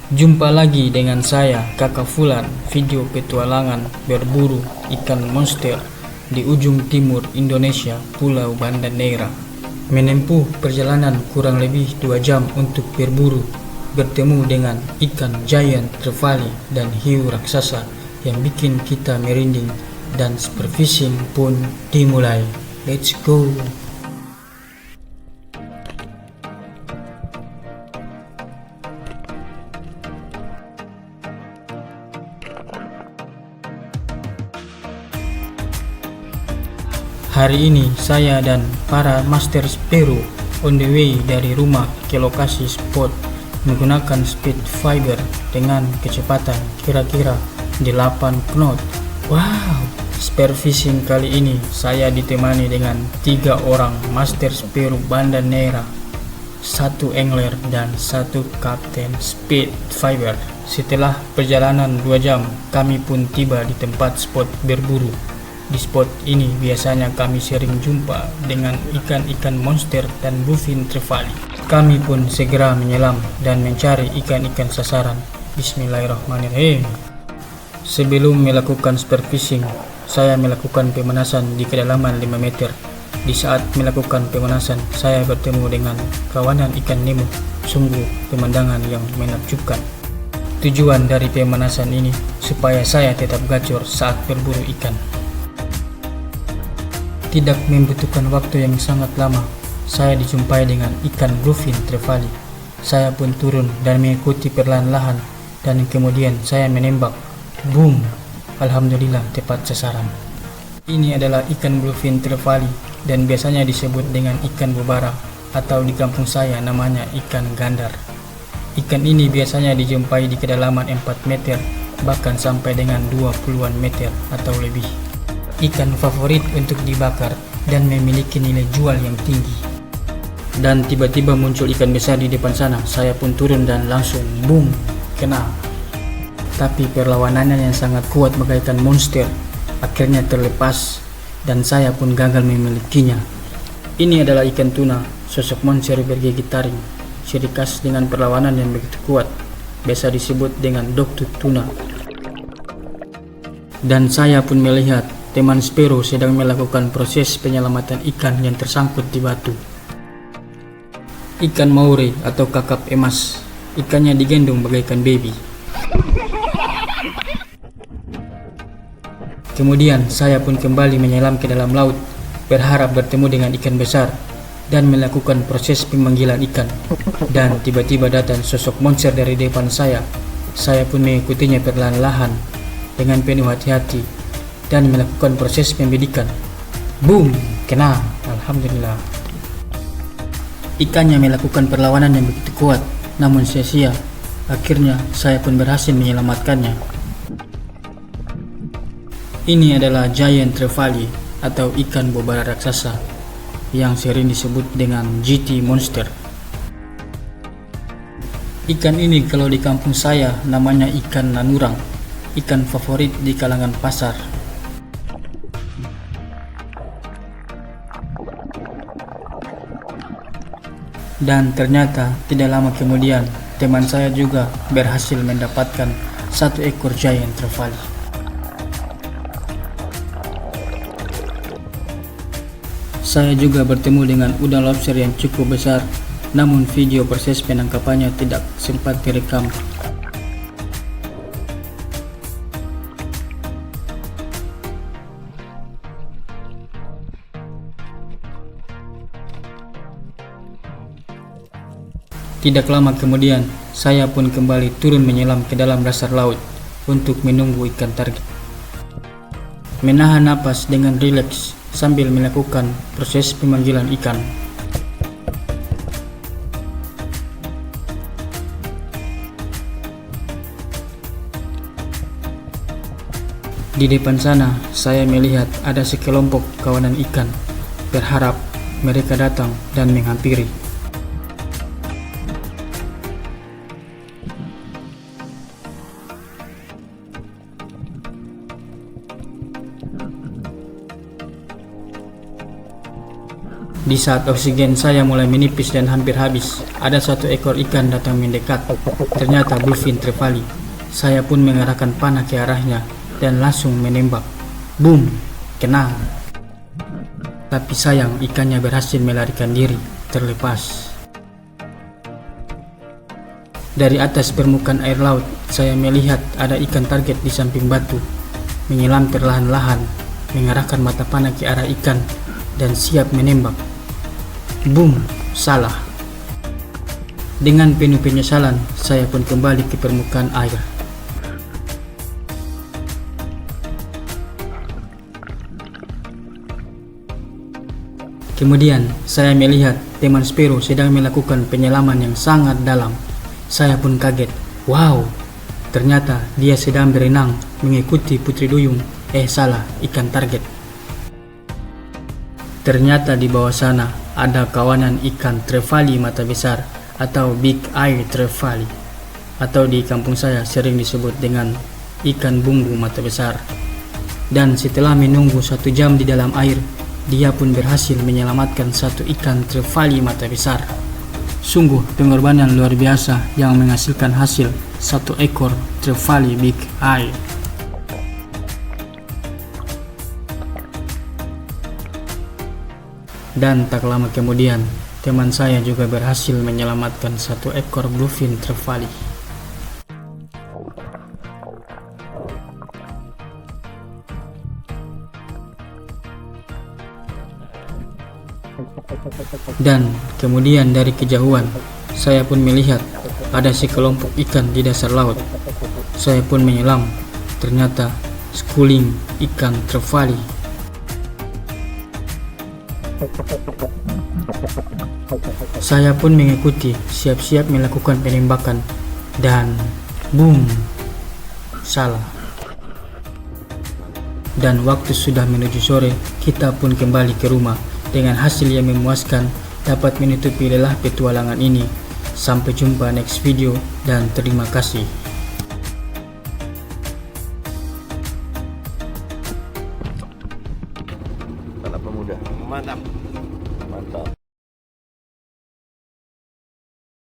Jumpa lagi dengan saya, Kakak Fulan, video petualangan berburu ikan monster di ujung timur Indonesia, Pulau Banda Neira. Menempuh perjalanan kurang lebih 2 jam untuk berburu, bertemu dengan ikan giant trevally dan hiu raksasa yang bikin kita merinding, dan spearfishing pun dimulai. Let's go! Hari ini saya dan para master Spero on the way dari rumah ke lokasi spot menggunakan speed fiber dengan kecepatan kira-kira 8 knot. Wow, spearfishing kali ini saya ditemani dengan 3 orang master Spero Banda Neira, 1 angler dan 1 kapten speed fiber. Setelah perjalanan 2 jam, kami pun tiba di tempat spot berburu. Di spot ini biasanya kami sering jumpa dengan ikan-ikan monster dan bluefin trevally. Kami pun segera menyelam dan mencari ikan-ikan sasaran. Bismillahirrahmanirrahim. Sebelum melakukan spearfishing, saya melakukan pemanasan di kedalaman 5 meter. Di saat melakukan pemanasan, saya bertemu dengan kawanan ikan Nemo. Sungguh pemandangan yang menakjubkan. Tujuan dari pemanasan ini supaya saya tetap gacor saat berburu ikan. Tidak membutuhkan waktu yang sangat lama, saya dijumpai dengan ikan bluefin trevally. Saya pun turun dan mengikuti perlahan-lahan, dan kemudian saya menembak. Boom! Alhamdulillah tepat sasaran. Ini adalah ikan bluefin trevally dan biasanya disebut dengan ikan bobara, atau di kampung saya namanya ikan gandar. Ikan ini biasanya dijumpai di kedalaman 4 meter, bahkan sampai dengan 20-an meter atau lebih. Ikan favorit untuk dibakar dan memiliki nilai jual yang tinggi. Dan tiba-tiba muncul ikan besar di depan sana. Saya pun turun dan langsung boom, kena. Tapi perlawanannya yang sangat kuat bagaikan monster akhirnya terlepas dan saya pun gagal memilikinya. Ini adalah ikan tuna, sosok monster bergigi taring, ciri khas dengan perlawanan yang begitu kuat, biasa disebut dengan dogtooth tuna. Dan saya pun melihat teman Spero sedang melakukan proses penyelamatan ikan yang tersangkut di batu. Ikan maure atau kakap emas, ikannya digendong bagaikan baby. Kemudian saya pun kembali menyelam ke dalam laut, berharap bertemu dengan ikan besar dan melakukan proses pemanggilan ikan. Dan tiba-tiba datang sosok monster dari depan saya. Saya pun mengikutinya perlahan-lahan dengan penuh hati-hati dan melakukan proses pembidikan. Boom, kena. Alhamdulillah. Ikannya melakukan perlawanan yang begitu kuat, namun sia-sia. Akhirnya saya pun berhasil menyelamatkannya. Ini adalah giant trevally atau ikan bobara raksasa yang sering disebut dengan GT monster. Ikan ini kalau di kampung saya namanya ikan nanurang, ikan favorit di kalangan pasar. Dan ternyata tidak lama kemudian teman saya juga berhasil mendapatkan 1 ekor giant trevally. Saya juga bertemu dengan udang lobster yang cukup besar, namun video proses penangkapannya tidak sempat direkam. Tidak lama kemudian, saya pun kembali turun menyelam ke dalam dasar laut untuk menunggu ikan target. Menahan napas dengan rileks sambil melakukan proses pemanggilan ikan. Di depan sana, saya melihat ada sekelompok kawanan ikan, berharap mereka datang dan menghampiri. Di saat oksigen saya mulai menipis dan hampir habis, ada satu ekor ikan datang mendekat. Ternyata bluefin trevally. Saya pun mengarahkan panah ke arahnya dan langsung menembak. Boom! Kena. Tapi sayang, ikannya berhasil melarikan diri, terlepas. Dari atas permukaan air laut, saya melihat ada ikan target di samping batu. Menyelam perlahan-lahan, mengarahkan mata panah ke arah ikan, dan siap menembak. Boom! Salah. Dengan penuh penyesalan, saya pun kembali ke permukaan air. Kemudian, saya melihat teman Spero sedang melakukan penyelaman yang sangat dalam. Saya pun kaget. Wow! Ternyata dia sedang berenang mengikuti putri duyung. Salah, ikan target. Ternyata di bawah sana ada kawanan ikan trevally mata besar atau big eye trevally, atau di kampung saya sering disebut dengan ikan bumbu mata besar. Dan setelah menunggu 1 jam di dalam air, dia pun berhasil menyelamatkan satu ikan trevally mata besar. Sungguh pengorbanan luar biasa yang menghasilkan hasil 1 ekor trevally big eye. Dan tak lama kemudian, teman saya juga berhasil menyelamatkan 1 ekor bluefin trevally. Dan kemudian dari kejauhan, saya pun melihat ada sekelompok ikan di dasar laut. Saya pun menyelam, ternyata schooling ikan trevally. Saya pun mengikuti, siap-siap melakukan penembakan, dan boom! Salah. Dan waktu sudah menuju sore, kita pun kembali ke rumah dengan hasil yang memuaskan, dapat menutupi lelah petualangan ini. Sampai jumpa next video dan terima kasih. Anak pemuda. Mantap. Mantap.